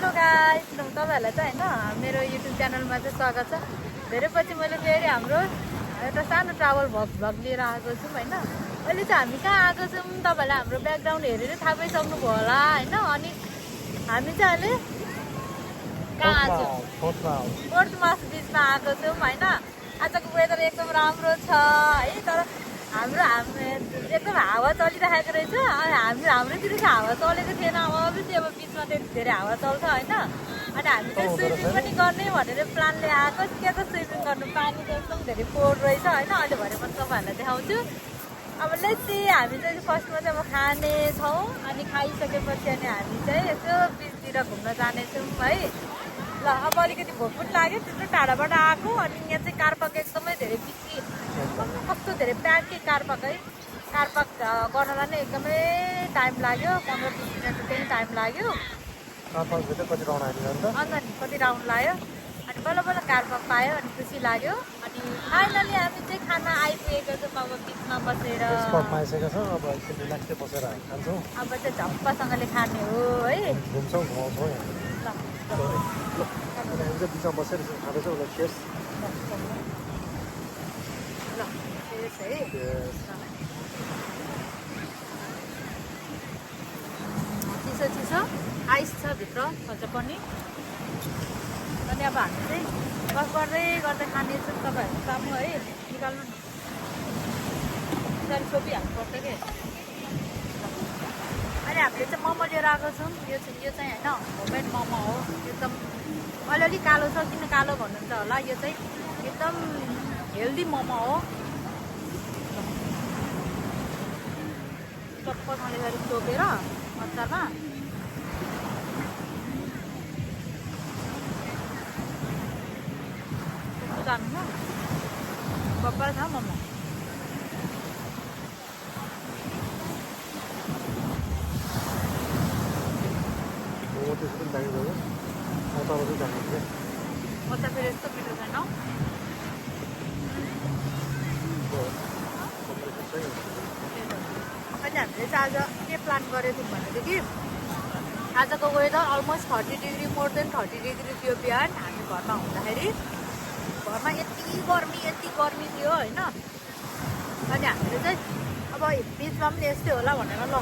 Hello guys, तपाईहरुलाई चाहिँ हैन मेरो युट्युब च्यानलमा चाहिँ स्वागत छ। धेरै पछि मैले फेरि हाम्रो एउटा सानो ट्राभल भ्लग लिएर आएको छु हैन। अहिले चाहिँ हामी कहाँ आएको छौं तपाईहरुलाई हाम्रो ब्याकग्राउन्ड हेरेर थाहा पाइसक्नु भयो होला हैन। अनि हामी चाहिँ अहिले कहाँ आएको छौं? फोर्थ मास बीचमा आएको छौं हैन। आजको वेदर एकदम राम्रो छ है। तर हाम्रो एकदम हावा चलिरहेको रहेछ। हाम्रोतिर चाहिँ हावा चलेको थिएन। अब बिचमा धेरै हावा चल्छ होइन। अनि हामी चाहिँ स्विमिङ पनि गर्ने भनेर प्लानले आएको। के त स्विमिङ गर्नु पानी चाहिँ एकदम धेरै फोहोर रहेछ होइन। अहिले भरे म तपाईँहरूलाई देखाउँछु। अब लेट्स हामी चाहिँ फर्स्टमा चाहिँ अब खाने छौँ। अनि खाइसकेपछि अनि हामी चाहिँ यसो बिचतिर घुम्न जानेछौँ है। ल अब अलिकति भोक पनि लाग्यो, त्यस्तो टाढाबाट आएको। अनि यहाँ चाहिँ कार पार्क एकदमै धेरै बिची कस्तो धेरै प्याकै कार पार्क है। कार पार्क गर्नलाई नै एकदमै टाइम लाग्यो, 15-20 मिनट त्यही टाइम लाग्यो। कति राउन्ड हाल्यो अन्त? अन्त नि कति राउन्ड लाग्यो। अनि बल्ल बल्ल कार पार्क पायो अनि खुसी लाग्यो। अनि फाइनली हामी चाहिँ खाना आइपुगेको छौँ। अब बिचमा बसेर पाइसकेको छ। अब एकछिन रिल्याक्सै बसेर खान्छौँ। अब चाहिँ झप्पसँगले खाने हो है। घुम्छौँ घुमाउँछौँ बिचमा बसेर खाँदैछौँ। ल चेस ल त्यस है। चिसो चिसो आइस छ भित्र अझ पनि। अनि अब हामी चाहिँ गफ गर्दै गर्दै खानेछौँ। तपाईँहरू सामु है निकाल्नु न। पछाडि छोपिहाल्नुपर्छ कि। अनि हामीले चाहिँ मोमो लिएर आएको छौँ। यो चाहिँ होइन होममेड मोमो हो। एकदम अलिअलि कालो छ। किन कालो भन्नुहुन्छ होला। यो चाहिँ एकदम हेल्दी मोमो हो। टक्कसँगले गरी छोपेर अचारमा जानु बब्बर छ मोमो। त्यसको पनि दामी भयो। अचार चाहिँ दामी थियो। अचार फेरि यस्तो मिठो छैन। अनि हामीले चाहिँ आज के प्लान गरेको थियौँ भनेदेखि आजको weather almost 30 degree, more than 30 degree थियो बिहान हामी घरमा हुँदाखेरि। घरमा यति गर्मी थियो होइन। अनि हामीले चाहिँ अब बिचमा पनि यस्तै होला भनेर ल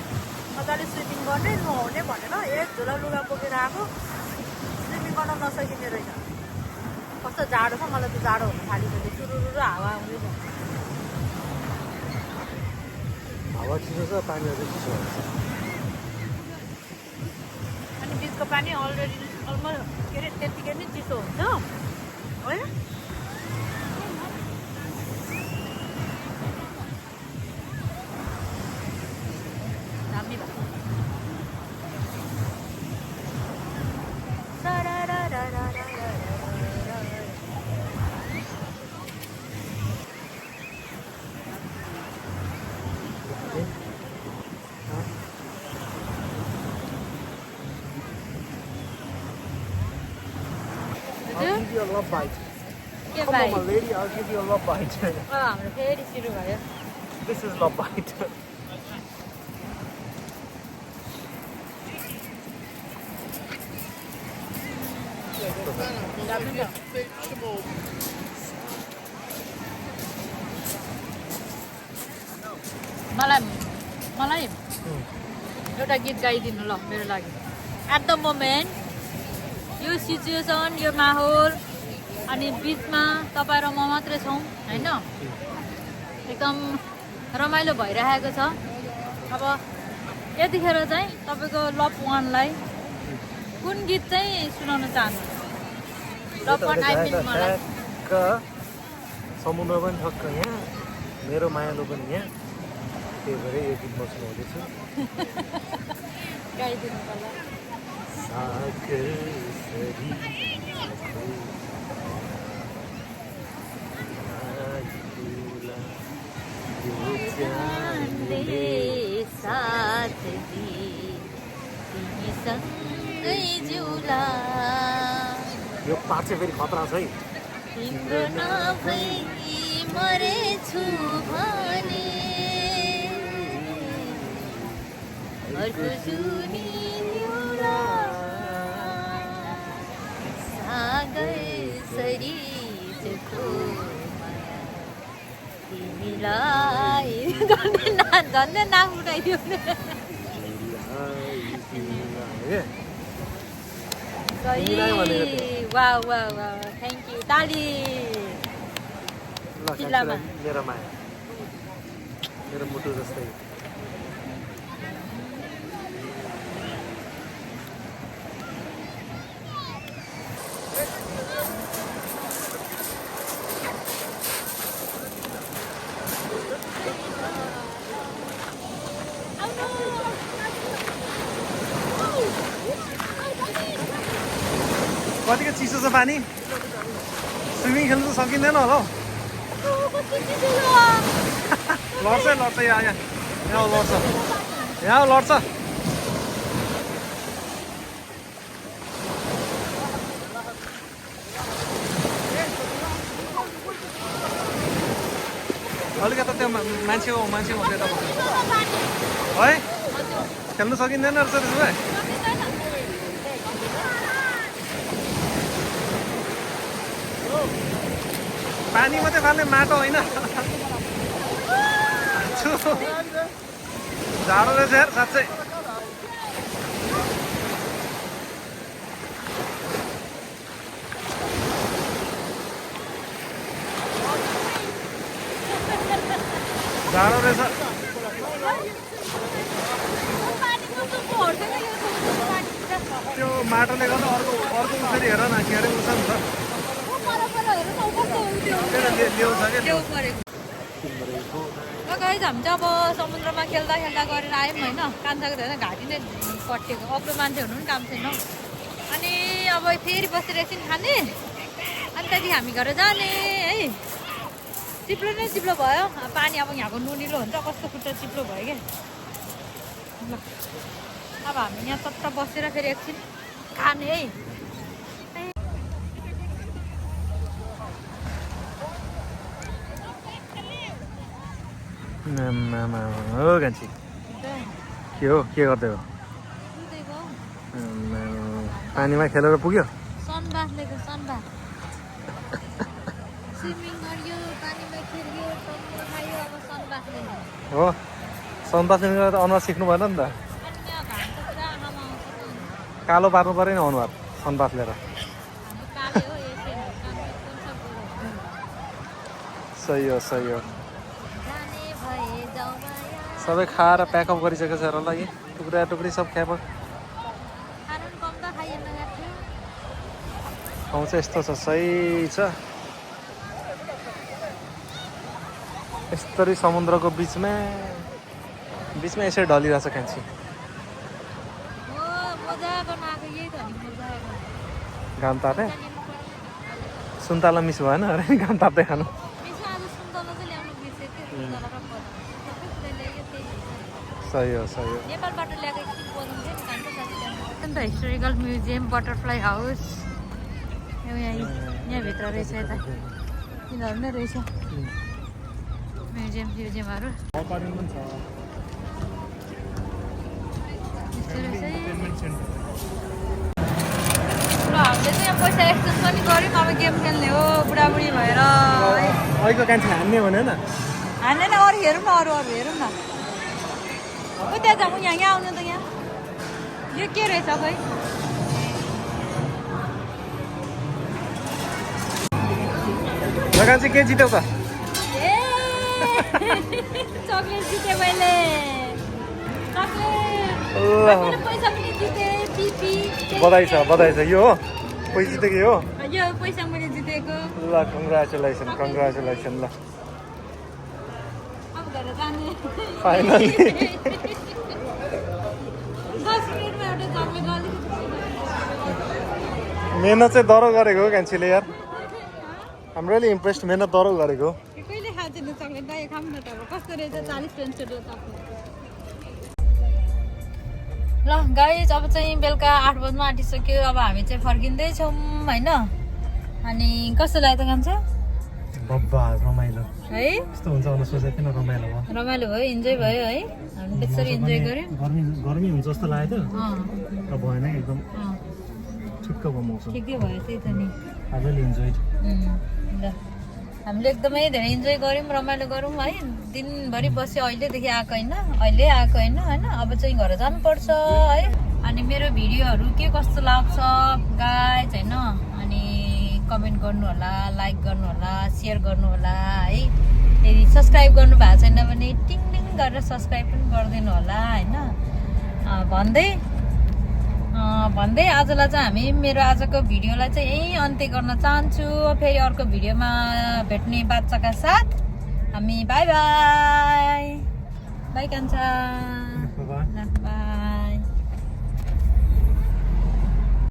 मजाले स्विमिङ गर्ने नुहाउने भनेर एक झोला लुगा बोकेर आएको। स्विमिङ गर्न नसकिने रहेछ। कस्तो जाडो छ। मलाई त जाडो हुन थालिसक्यो। सुरुरु हावा आउँदैछ। हावा चिसो छ, पानीहरू चिसो हुन्छ। अनि बिचको पानी अलमोस्ट के अरे त्यतिकै नै चिसो हुन्छ है। दामी भयो। I'll give you a love bite. के Come भाइ on, my lady, I'll give you a love bite. हाम्रो फेरि सुरु भयो। This is love bite. दामी छ। मलाई एउटा गीत गाइदिनु ल मेरो लागि। एट द मोमेन्ट यो सिचुएसन, यो माहौल अनि बिचमा तपाईँ र म मात्रै छौँ होइन। एकदम रमाइलो भइरहेको छ। अब यतिखेर चाहिँ तपाईँको लभ वानलाई कुन गीत चाहिँ सुनाउन चाहनुहुन्छ? लभ वान आई मिन मलाई। समुद्र पनि ठक्क यहाँ, मेरो मायालु पनि यहाँ। त्यही भएर यो गीत म सुनाउँदैछु। गाइदिनु होला। साथ दी तिमीसँगै जिउला। यो पार्ट चाहिँ फेरि खतरा छ है। तिम्रो नभई मरेछु भने अर्को जुनी ल्याउला। यसरी चोखो तिमीलाई झन्डै नाम उठाइदियो वाह वाह वाह थ्याङ्क यू ताली जिल्लामा मेरो माया मेरो मुटु जस्तै कतिको चिसो छ पानी स्विमिङ खेल्नु त सकिँदैन होला हौ लड्छ लड्छ यहाँ यहाँ लड्छ यहाँ लड्छ अलिकति त्यो मान्छे हुँदै त है खेल्नु सकिँदैन रहेछ त्यसो भए पानी मात्रै फाल्ने माटो होइन जाडो रहेछ यार साँच्चै जाडो रहेछ त्यो माटोले गर्दा अर्को फेरि हेर न के अरे उठ्छ नि त गाइज हामी चाहिँ अब समुद्रमा खेल्दा खेल्दा गरेर आयौँ होइन कान्छाको धेरै घाँटी नै कटिएको अग्लो मान्छे हुनु पनि काम छैन अनि अब फेरि बसेर एकछिन खाने अनि त्यहाँदेखि हामी घर जाने है चिप्लो नै चिप्लो भयो पानी अब यहाँको नुनिलो हुन्छ कस्तो खुट्टा चिप्लो भयो क्या ल अब हामी यहाँ तत्त बसेर फेरि एकछिन खाने है हो कान्छी के हो के गर्दै हो पानीमा खेलेर पुग्यो सनबाथ लिएको सनबाथ स्विमिङ गर्यो पानीमा खेल्यो समुद्र खायो अब सनबाथ लिएको हो सनबाथ लिएर त अनुहार सिक्नु भएन नि त अनि यहाँ घाम त पुरा आँखामा आउँछ नि कालो पार्नु पऱ्यो नि अनुहार सनबाथ लिएर हामी काले हो एसियन सही हो सही हो जाने भए जाउँ माया सबै खाएर प्याकअप गरिसकेको छ र लागि टुक्रा टुक्री सब ख्याप खानु पनि कम त खाइएन गाँठ्यो ठाउँ चाहिँ यस्तो छ सही छ यस्तरी समुद्रको बिचमा यसरी ढलिरहेछ कान्छी हो मजाको नआएको यही त हो नि मजाको घाम ताते सुन्तला मिस भएन अरे घाम ताप्दै खानु मिसो आज सुन्तला चाहिँ ल्याउनु बिर्सेको थियो सुन्तला र पदम सबै कुरा ल्यायो त्यही सही हो सही हो नेपालबाट ल्याएको एकछिन पदम थियो नि कान्छो साथी अन्त हिस्टोरिकल म्युजियम बटरफ्लाई हाउस यहाँभित्र रहेछ यता यिनीहरू नै रहेछ म्युजियमहरू यस्तो रहेछ है। ल हामीले चाहिँ यहाँ पैसा एक्सचेन्ज पनि गऱ्यौँ अब गेम खेल्ने हो बुढाबुढी भएर अहिलेको कान्छी हान्ने भने न हान्दैन अरू हेरौँ न अरू हेरौँ न ओ त्यहाँ जाउँ यहाँ आउनु त यहाँ यो के रहेछ खै कान्छी के जित्यौ त चक्लेट जितेँ मैले चक्लेट पैसा पनि जितेँ टिपी बधाई छ यो हो पैसा जितेको हो यो पैसा मैले जितेको ल कङ्ग्रेचुलेसन ल अब घर जाने फाइनली 10 मिनटमा एउटा चक्लेट अलिकति मेहनत चाहिँ दह्रो गरेको हो कान्छीले यार I'm really impressed मेहनत दह्रो गरेको कहिले खाँदैन चक्लेट दाइ खाऊँ न त अब कस्तो रहेछ 40 पेन्सको चक्लेट ल गाइज अब चाहिँ बेलुका 8 बज्नु आँटिसक्यो अब हामी चाहिँ फर्किँदैछौँ होइन अनि कस्तो लाग्यो त कान्छ बब्बा रमाइलो है यस्तो हुन्छ भनेर सोचेको थिएन रमाइलो भयो इन्जोय भयो है हामी त्यसरी इन्जोय गऱ्यौँ गर्मी हुन्छ जस्तो लाग्यो त भएन एकदम ठिक्कको मौसम ठिकै भयो त्यही त नि आजले इन्जोय ल हामीले एकदमै धेरै इन्जोय गऱ्यौँ रमाइलो गरौँ है दिनभरि बस्यो अहिलेदेखि आएको होइन अहिले आएको होइन अब चाहिँ घर जानुपर्छ है अनि मेरो भिडियोहरू के कस्तो लाग्छ गाइज होइन अनि कमेन्ट गर्नु होला लाइक गर्नु होला सेयर गर्नु होला है यदि सब्सक्राइब गर्नु भएको छैन भने टिङ टिङ गरेर सब्सक्राइब पनि गरिदिनु होला होइन भन्दै आजलाई चाहिँ हामी मेरो आजको भिडियोलाई चाहिँ यहीँ अन्त्य गर्न चाहन्छु फेरि अर्को भिडियोमा भेट्ने बाचाका साथ हामी बाई बाई बाई कान्छा